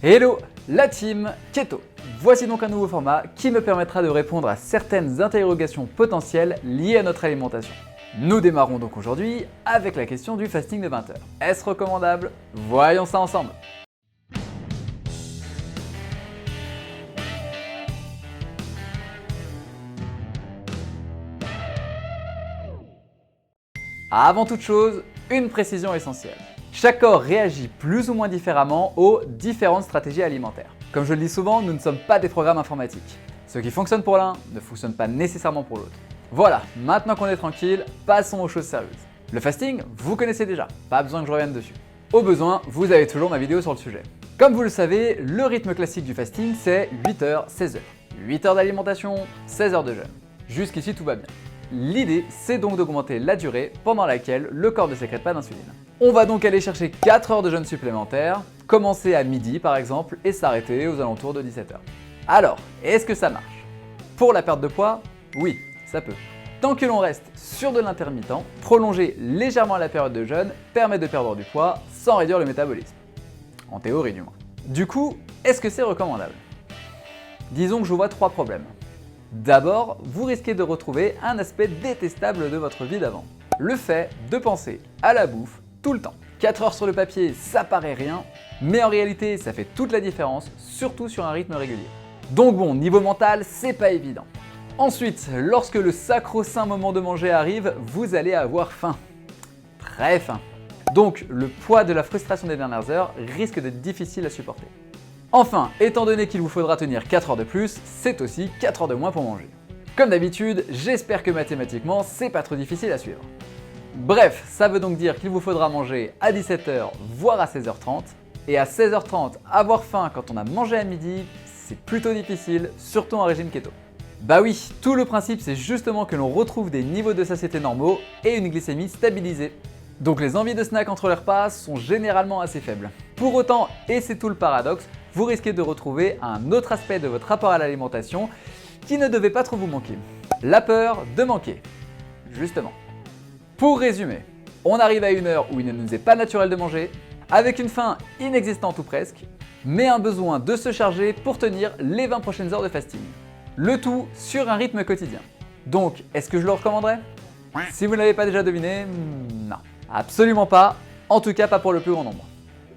Hello la team Keto. Voici donc un nouveau format qui me permettra de répondre à certaines interrogations potentielles liées à notre alimentation. Nous démarrons donc aujourd'hui avec la question du fasting de 20 heures. Est-ce recommandable? Voyons ça ensemble. Avant toute chose, une précision essentielle. Chaque corps réagit plus ou moins différemment aux différentes stratégies alimentaires. Comme je le dis souvent, nous ne sommes pas des programmes informatiques. Ce qui fonctionne pour l'un ne fonctionne pas nécessairement pour l'autre. Voilà, maintenant qu'on est tranquille, passons aux choses sérieuses. Le fasting, vous connaissez déjà, pas besoin que je revienne dessus. Au besoin, vous avez toujours ma vidéo sur le sujet. Comme vous le savez, le rythme classique du fasting, c'est 8h, 16h. 8 heures d'alimentation, 16 heures de jeûne. Jusqu'ici, tout va bien. L'idée, c'est donc d'augmenter la durée pendant laquelle le corps ne sécrète pas d'insuline. On va donc aller chercher 4 heures de jeûne supplémentaires, commencer à midi par exemple et s'arrêter aux alentours de 17h. Alors, est-ce que ça marche? Pour la perte de poids, oui, ça peut. Tant que l'on reste sur de l'intermittent, prolonger légèrement la période de jeûne permet de perdre du poids sans réduire le métabolisme. En théorie du moins. Du coup, est-ce que c'est recommandable? Disons que je vois 3 problèmes. D'abord, vous risquez de retrouver un aspect détestable de votre vie d'avant. Le fait de penser à la bouffe tout le temps. 4 heures sur le papier, ça paraît rien, mais en réalité, ça fait toute la différence, surtout sur un rythme régulier. Donc bon, niveau mental, c'est pas évident. Ensuite, lorsque le sacro-saint moment de manger arrive, vous allez avoir faim. Très faim. Donc, le poids de la frustration des dernières heures risque d'être difficile à supporter. Enfin, étant donné qu'il vous faudra tenir 4 heures de plus, c'est aussi 4 heures de moins pour manger. Comme d'habitude, j'espère que mathématiquement, c'est pas trop difficile à suivre. Bref, ça veut donc dire qu'il vous faudra manger à 17h, voire à 16h30. Et à 16h30, avoir faim quand on a mangé à midi, c'est plutôt difficile, surtout en régime keto. Bah oui, tout le principe c'est justement que l'on retrouve des niveaux de satiété normaux et une glycémie stabilisée. Donc les envies de snack entre les repas sont généralement assez faibles. Pour autant, et c'est tout le paradoxe, vous risquez de retrouver un autre aspect de votre rapport à l'alimentation qui ne devait pas trop vous manquer. La peur de manquer. Justement. Pour résumer, on arrive à une heure où il ne nous est pas naturel de manger, avec une faim inexistante ou presque, mais un besoin de se charger pour tenir les 20 prochaines heures de fasting. Le tout sur un rythme quotidien. Donc, est-ce que je le recommanderais? Si vous ne l'avez pas déjà deviné, non. Absolument pas, en tout cas pas pour le plus grand nombre.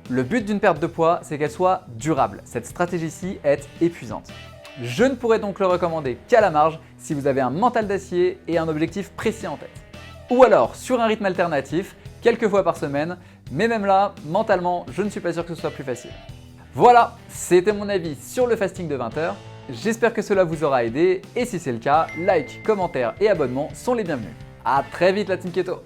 Le but d'une perte de poids, c'est qu'elle soit durable. Cette stratégie-ci est épuisante. Je ne pourrais donc le recommander qu'à la marge si vous avez un mental d'acier et un objectif précis en tête. Ou alors sur un rythme alternatif, quelques fois par semaine, mais même là, mentalement, je ne suis pas sûr que ce soit plus facile. Voilà, c'était mon avis sur le fasting de 20 heures. J'espère que cela vous aura aidé et si c'est le cas, like, commentaire et abonnement sont les bienvenus. A très vite la team Keto!